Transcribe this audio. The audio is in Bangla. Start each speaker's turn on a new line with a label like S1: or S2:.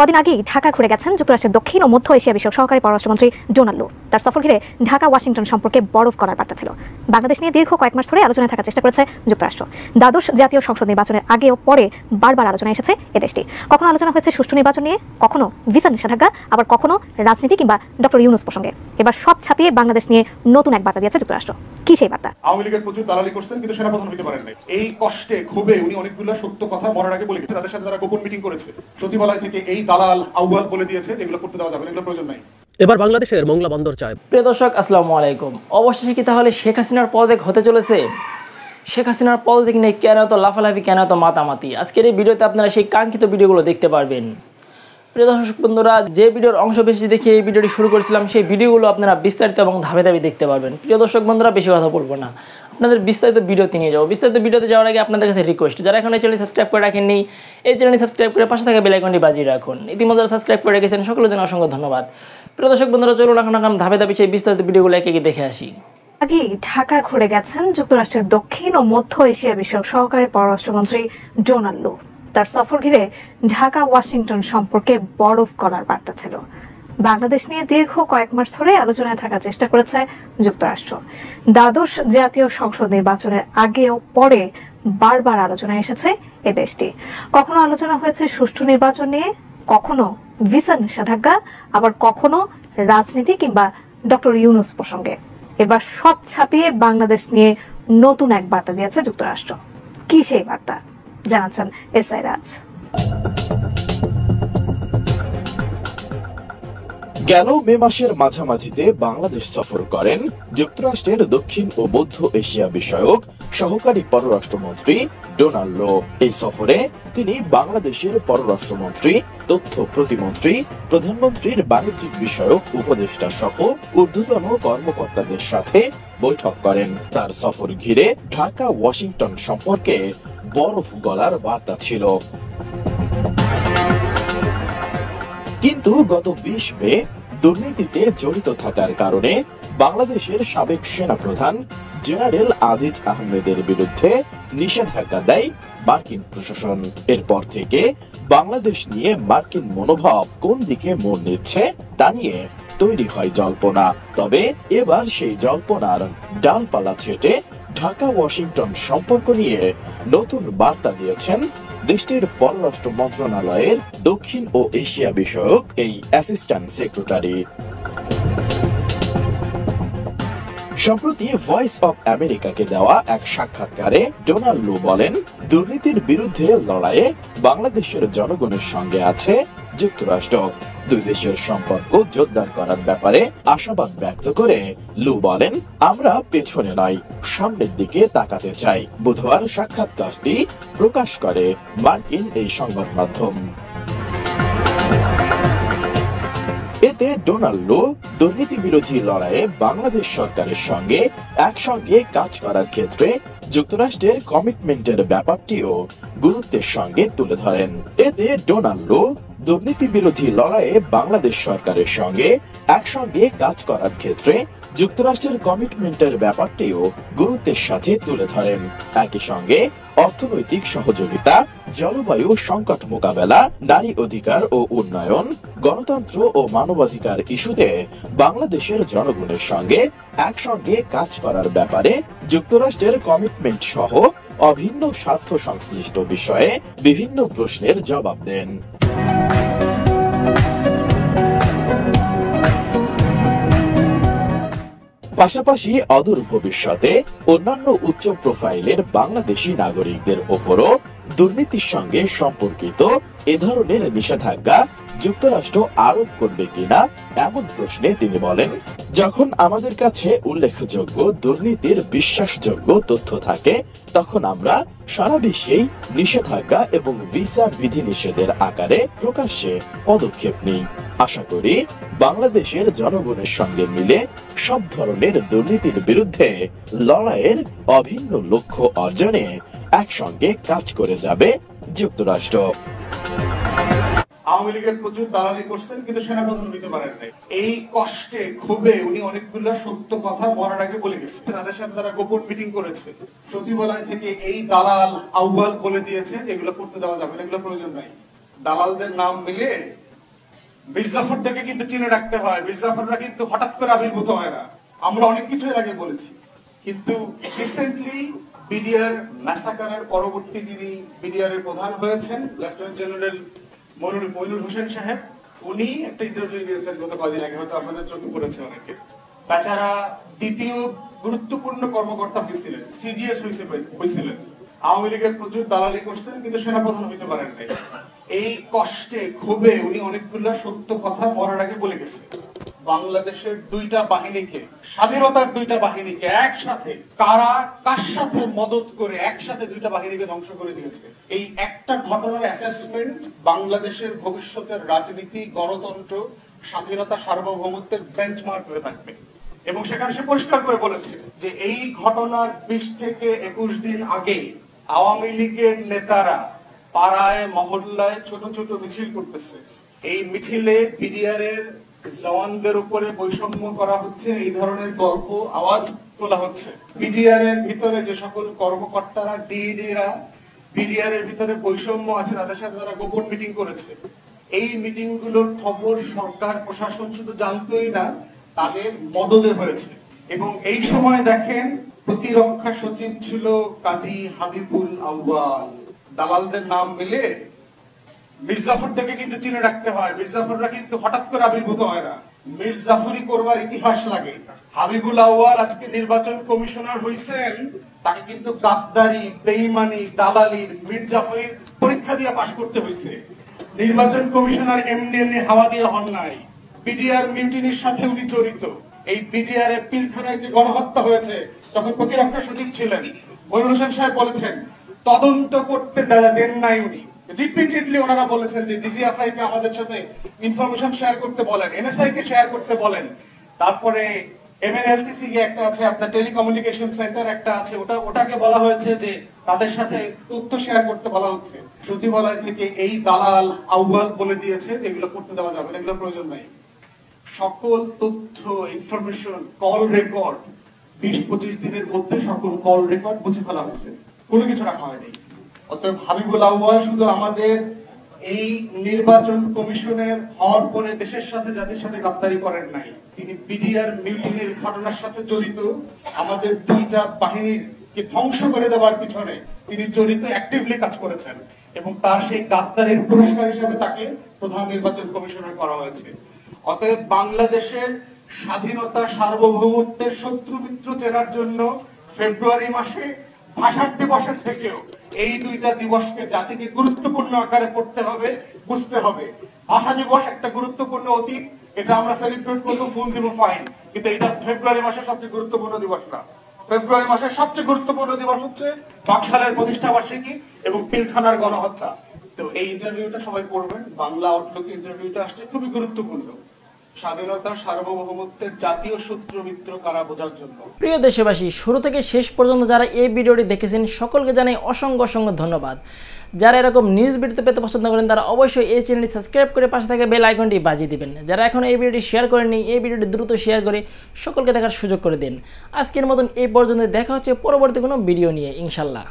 S1: কদিন আগেই ঢাকা ঘুরে গেছেন যুক্তরাষ্ট্রের দক্ষিণ ও মধ্য এশিয়া বিষয়ক সহকারী পররাষ্ট্রমন্ত্রী ডোনাল্ড লু। তার সফর ঘিরে ঢাকা ওয়াশিংটন সম্পর্কে বরফ করার বার্তা ছিল। বাংলাদেশ নিয়ে দীর্ঘ কয়েক মাস ধরে আলোচনায় থাকার চেষ্টা করেছে যুক্তরাষ্ট্র। দ্বাদশ জাতীয় সংসদ নির্বাচনের আগেও পরে বারবার আলোচনায় এসেছে এ দেশটি। কখনো আলোচনা হয়েছে সুষ্ঠু নির্বাচন নিয়ে, কখনো ভিসা নিষেধাজ্ঞা, আবার কখনো রাজনীতি কিংবা ডক্টর ইউনূস প্রসঙ্গে। এবার সব ছাপিয়ে বাংলাদেশ নিয়ে নতুন এক বার্তা দিয়েছে যুক্তরাষ্ট্র। কি সেই বার্তা?
S2: আওয়ামী লীগের প্রচুর দালালি করছেন, কিন্তু সেনাপ্রধান হতে পারেন নাই। এই কষ্টে ক্ষোভে উনি অনেকগুলো সত্য কথা মরার আগে বলে গেছেন। তাদের সাথে তারা গোপন মিটিং করেছে, সচিবালয় থেকে এই দালাল আউয়াল বলে দিয়েছে যেগুলো করতে দেওয়া যাবে না, এগুলো প্রয়োজন নাই।
S3: এবার বাংলাদেশের মোংলা বন্দর চায়।
S4: প্রিয় দর্শক, আসসালামু আলাইকুম। অবশেষে কি তাহলে শেখ হাসিনার পদত্যাগ হতে চলেছে? শেখ হাসিনার পদত্যাগ নিয়ে কেন এত লাফালাফি, কেন এত মাতামাতি? আজকের এই ভিডিওতে আপনারা সেই কাঙ্ক্ষিত ভিডিওগুলো দেখতে পারবেন। প্রিয় দর্শক বন্ধুরা, যে ভিডিওর অংশ বেশি দেখে এই ভিডিওটি শুরু করেছিলাম, সেই ভিডিওগুলো আপনারা বিস্তারিত এবং ধাপে ধাপে দেখতে পারবেন। প্রিয় দর্শক বন্ধুরা, বেশি কথা বলবো না, আপনাদের বিস্তারিত ভিডিওতে নিয়ে যাবো। বিস্তারিত ভিডিওতে যাওয়ার আগে আপনাদের কাছে রিকোয়েস্ট, যারা এখন এই চ্যানেল সাবস্ক্রাইব করে রাখেননি, এই চ্যানেলটি সাবস্ক্রাইব করে পাশে থাকা বেল আইকনটি বাজিয়ে রাখুন। ইতিমধ্যে সাবস্ক্রাইব করে রেখেছেন সকলের জন্য অসংখ্য ধন্যবাদ। প্রিয় দর্শক বন্ধুরা, চলুন এখন ধাপে ধাপে সেই বিস্তারিত ভিডিওগুলো একে একে দেখে আসি।
S1: আগেই ঢাকা ঘুরে গেছেন যুক্তরাষ্ট্রের দক্ষিণ ও মধ্য এশিয়া বিষয়ক সহকারী পররাষ্ট্রমন্ত্রী ডোনাল্ড লু। তার সফর ঘিরে ঢাকা ওয়াশিংটন সম্পর্কে বরফ করার বার্তা ছিল। বাংলাদেশ নিয়ে দীর্ঘ কয়েক মাস ধরে আলোচনায় থাকার চেষ্টা করেছে যুক্তরাষ্ট্র। দ্বাদশ জাতীয় সংসদ নির্বাচনের আগেও পরে বারবার আলোচনায় এসেছে এ দেশটি। কখনো আলোচনা হয়েছে সুষ্ঠু নির্বাচন নিয়ে, কখনো ভিসা নিষেধাজ্ঞা, আবার কখনো রাজনীতি কিংবা ডক্টর ইউনূস প্রসঙ্গে। এবার সব ছাপিয়ে বাংলাদেশ নিয়ে নতুন এক বার্তা দিয়েছে যুক্তরাষ্ট্র। কি সেই বার্তা জানাচ্ছেন এসআই রাজ।
S5: গেল মে মাসের মাঝামাঝিতে বাংলাদেশ সফর করেন যুক্তরাষ্ট্রের দক্ষিণ ও মধ্য এশিয়া বিষয়ক সহকারী পররাষ্ট্রমন্ত্রী ডোনাল্ড লু। এই সফরে তিনি বাংলাদেশের পররাষ্ট্রমন্ত্রী, তথ্য প্রতিমন্ত্রী, প্রধানমন্ত্রীর বাণিজ্যিক বিষয়ক উপদেষ্টা সহ ঊর্ধ্বতন কর্মকর্তাদের সাথে বৈঠক করেন। তার সফর ঘিরে ঢাকা ওয়াশিংটন সম্পর্কে বরফ গলার বার্তা ছিল। কিন্তু গত 20 মে দুর্নীতিতে জড়িত থাকার কারণে বাংলাদেশের সাবেক সেনাপ্রধান জেনারেল আজিজ আহমেদের বিরুদ্ধে নিষেধাজ্ঞা দেয় মার্কিন প্রশাসন। এরপর থেকে বাংলাদেশ নিয়ে মার্কিন মনোভাব কোন দিকে মোড় নিচ্ছে তা নিয়ে তৈরি হয় জল্পনা। তবে এবার সেই জল্পনার ডালপালা ছেটে ঢাকা ওয়াশিংটন সম্পর্ক নিয়ে নতুন বার্তা দিয়েছেন দেশটির পররাষ্ট্র মন্ত্রণালয়ের দক্ষিণ ও এশিয়া বিষয়ক এই অ্যাসিস্ট্যান্ট সেক্রেটারি। সম্প্রতি ভয়েস অব আমেরিকাকে দেওয়া এক সাক্ষাৎকারে ডোনাল্ড লু বলেন, দুর্নীতির বিরুদ্ধে লড়াইয়ে বাংলাদেশের জনগণের সঙ্গে আছে যুক্তরাষ্ট্র। দুই দেশের সম্পর্ক জোরদার করার ব্যাপারে আশাবাদ ব্যক্ত করে লু বলেন, আমরা পেছনে নয়, সামনের দিকে তাকাতে চাই। বুধবার সাক্ষাৎকারটি প্রকাশ করে মার্কিন এই সংবাদ মাধ্যম। এতে ডোনাল্ড লু দুর্নীতি বিরোধী লড়াইয়ে বাংলাদেশ সরকারের সঙ্গে একসঙ্গে কাজ করার ক্ষেত্রে যুক্তরাষ্ট্রের কমিটমেন্টের ব্যাপারটিও গুরুত্বের সঙ্গে তুলে ধরেন। এতে ডোনাল্ড লু দুর্নীতি বিরোধী লড়াইয়ে বাংলাদেশ সরকারের সঙ্গে একসঙ্গে কাজ করার ক্ষেত্রে যুক্তরাষ্ট্রের কমিটমেন্টের ব্যাপারটিও গুরুত্বের সাথে তুলে ধরেন। একই সঙ্গে অর্থনৈতিক সহযোগিতা, জলবায়ু সংকট মোকাবেলা, নারী অধিকার ও উন্নয়ন, গণতন্ত্র ও মানবাধিকার ইস্যুতে বাংলাদেশের জনগণের সঙ্গে একসঙ্গে কাজ করার ব্যাপারে যুক্তরাষ্ট্রের কমিটমেন্ট সহ অভিন্ন স্বার্থ সংশ্লিষ্ট বিষয়ে বিভিন্ন প্রশ্নের জবাব দেন। পাশাপাশি অদূর ভবিষ্যতে অন্যান্য উচ্চ প্রোফাইলের বাংলাদেশি নাগরিকদের ওপরও দুর্নীতির সঙ্গে সম্পর্কিত এ ধরনের নিষেধাজ্ঞা যুক্তরাষ্ট্র আরোপ করবে কিনা এমন প্রশ্নে তিনি বলেন, যখন আমাদের কাছে উল্লেখযোগ্য দুর্নীতির বিশ্বাসযোগ্য তথ্য থাকে তখন আমরা সারা বিশ্বেই নিষেধাজ্ঞা এবং ভিসা বিধিনিষেধের আকারে প্রকাশ্যে পদক্ষেপ নিই। আশা করি বাংলাদেশের জনগণের সঙ্গে মিলে সব ধরনের দুর্নীতির বিরুদ্ধে লড়াইয়ের অভিন্ন লক্ষ্য অর্জনে একসঙ্গে কাজ করে যাবে যুক্তরাষ্ট্র।
S2: আওয়ামী লীগের প্রচুর দালালি করছেন, কিন্তু সেনাপ্রধান হতে পারেন নাই। এই কষ্টে ক্ষোভে উনি অনেকগুলো সত্য কথা মরার আগে বলে গেছেন। তাদের সাথে তারা গোপন মিটিং করেছে, সচিবালয় থেকে এই দালাল আউয়াল বলে দিয়েছে যে এগুলো করতে দেওয়া যাবে না, এগুলো প্রয়োজন নাই। দালালদের নাম মিলে মির্জাফর থেকে কিন্তু চিনে রাখতে হয়, মির্জাফররা কিন্তু হঠাৎ করে আবির্ভূত হয় না। আমরা অনেক কিছু এর আগে বলেছি, কিন্তু রিসেন্টলি বিডিআর ম্যাসাকারের পরবর্তী যিনি বিডিআর এর প্রধান হয়েছেন লেফটেন্যান্ট জেনারেল মইনুল হোসেন সাহেব, উনি একটা ইন্টারভিউ দিয়েছেন গত কয়েকদিন আগে, হয়তো আপনাদের চোখে পড়েছে অনেকে। বেচারা দ্বিতীয় গুরুত্বপূর্ণ কর্মকর্তা হয়েছিলেন, সিজিএস হয়েছিলেন, আওয়ামী লীগের প্রচুর দালালি করছেন, কিন্তু সেনাপ্রধান হইতে পারেন নাই। এই কষ্টে ক্ষোভে উনি অনেকগুলো সত্য কথা মরার আগে বলে গেছে। বাংলাদেশের দুইটা বাহিনীকে, স্বাধীনতার দুইটা বাহিনীকে একসাথে কারা কার সাথে মদত করে একসাথে দুইটা বাহিনীকে ধ্বংস করে দিয়েছে। এই একটা ঘটনার অ্যাসেসমেন্ট বাংলাদেশের ভবিষ্যতের রাজনীতি, গণতন্ত্র, স্বাধীনতা, সার্বভৌমত্বের বেঞ্চমার্ক হয়ে থাকবে। এবং সেখানে সে পরিষ্কার করে বলেছে যে এই ঘটনার 20 থেকে 21 দিন আগে আওয়ামী লীগের নেতারা পাড়ায় মহল্লায় ছোট ছোট মিছিল করতেছে। এই মিছিলে বিডিআর এর জওয়ানদের উপরে বৈষম্য করা হচ্ছে, এই ধরনের গল্প আওয়াজ তোলা হচ্ছে। বিডিআর এর ভিতরে যে সকল কর্মকর্তারা ডিইডিরা বিডিআর এর ভিতরে বৈষম্য আছে, তাদের সাথে তারা গোপন মিটিং করেছে। এই মিটিং গুলোর খবর সরকার প্রশাসন শুধু জানতোই না, তাদের মদদে হয়েছে। এবং এই সময় দেখেন প্রতিরক্ষা সচিব ছিল কাজী হাবিবুল আউয়াল। দালালদের নাম মিলে মির্জাফর থেকে কিন্তু চিনে রাখতে হয়, মির্জাফররা কিন্তু হঠাৎ করে আবির্ভূত হয় না। মির্জাফরি করবার ইতিহাস লাগে। হাবিবুল আউয়াল আজকে নির্বাচন কমিশনার হইছেন, তাকে কিন্তু গাদ্দারি, বেঈমানি, দালালির, মির্জাফরির পরীক্ষা দিয়ে পাশ করতে হয়েছে। নির্বাচন কমিশনার এমনি এমনি হাওয়া দিয়ে হন নাই। বিডিআর মিউটিনির সাথে উনি জড়িত। এই বিডিআর এর পিলখানায় যে গণহত্যা হয়েছে, তখন প্রতিরক্ষা সচিব ছিলেন মইনুল হোসেন সাহেব বলেছেন তদন্ত করতে দেন নাই উনি। রিপিটেডলি ওনারা বলেছেন যে ডিজিএফআই কে আমাদের সাথে ইনফরমেশন শেয়ার করতে বলেন, এনএসআই কে শেয়ার করতে বলেন। তারপরে এমএনএলটিসি একটা আছে, আপনার টেলিকমিউনিকেশন সেন্টার একটা আছে, ওটাকে বলা হয়েছে যে তাদের সাথে তথ্য শেয়ার করতে বলা হচ্ছে। সচিবালয় থেকে এই দালাল আউয়াল বলে দিয়েছে যে এগুলো করতে দেওয়া যাবে না, এগুলো প্রয়োজন নাই। সকল তথ্য, ইনফরমেশন, কল রেকর্ড 20-25 দিনের মধ্যে সকল কল রেকর্ড মুছে ফেলা হয়েছে, কোনো কিছু রাখা হয়নি। অতএব হাবিবুল আউয়াল শুধু আমাদের এই নির্বাচন কমিশনের হওয়ার পরে দেশের সাথে জাতির সাথে গাদ্দারি করেন নাই, তিনি বিডিআর মিউটিনির ঘটনার সাথে জড়িত। আমাদের দুইটা বাহিনীর কে ধ্বংস করে দেওয়ার পিছনে তিনি জড়িত, অ্যাক্টিভলি কাজ করেছেন। এবং তার সেই গাদ্দারির পুরস্কার হিসেবে তাকে প্রধান নির্বাচন কমিশনার করা হয়েছে। অতএব বাংলাদেশের স্বাধীনতা, সার্বভৌমত্বের শত্রু মিত্র চেনার জন্য ফেব্রুয়ারি মাসে ভাষা দিবসের থেকেও এই দুইটা দিবসকে জাতিকে গুরুত্বপূর্ণ আকারে পড়তে হবে, বুঝতে হবে। ভাষা দিবস একটা গুরুত্বপূর্ণ অতীত, এটা আমরা সেলিব্রেট করবো, ফুল দিব, ফাইন, কিন্তু এটা ফেব্রুয়ারি মাসের সবচেয়ে গুরুত্বপূর্ণ দিবস না। ফেব্রুয়ারি মাসের সবচেয়ে গুরুত্বপূর্ণ দিবস হচ্ছে বাকশালের প্রতিষ্ঠা বার্ষিকী এবং পিলখানার গণহত্যা। তো এই ইন্টারভিউটা সবাই পড়বেন, বাংলা আউটলুক ইন্টারভিউটা আসছে, খুবই গুরুত্বপূর্ণ স্বাধীনতার সার্বভৌমত্বের জাতীয় শত্রু মিত্র কারা বোঝার জন্য।
S4: প্রিয় দেশবাসী, শুরু থেকে শেষ পর্যন্ত যারা এই ভিডিওটি দেখেছেন সকলকে জানাই অসংখ্য অসংখ্য ধন্যবাদ। যারা এরকম নিউজ ভিডিও পেতে পছন্দ করেন তারা অবশ্যই এই চ্যানেলটি সাবস্ক্রাইব করে পাশে থাকা বেল আইকনটি বাজিয়ে দিবেন। যারা এখন এই ভিডিওটি শেয়ার করেননি, এই ভিডিওটি দ্রুত শেয়ার করে সকলকে দেখার সুযোগ করে দিন। আজকের মতন এই পর্যন্ত, দেখা হচ্ছে পরবর্তী কোনো ভিডিও নিয়ে ইনশাল্লাহ।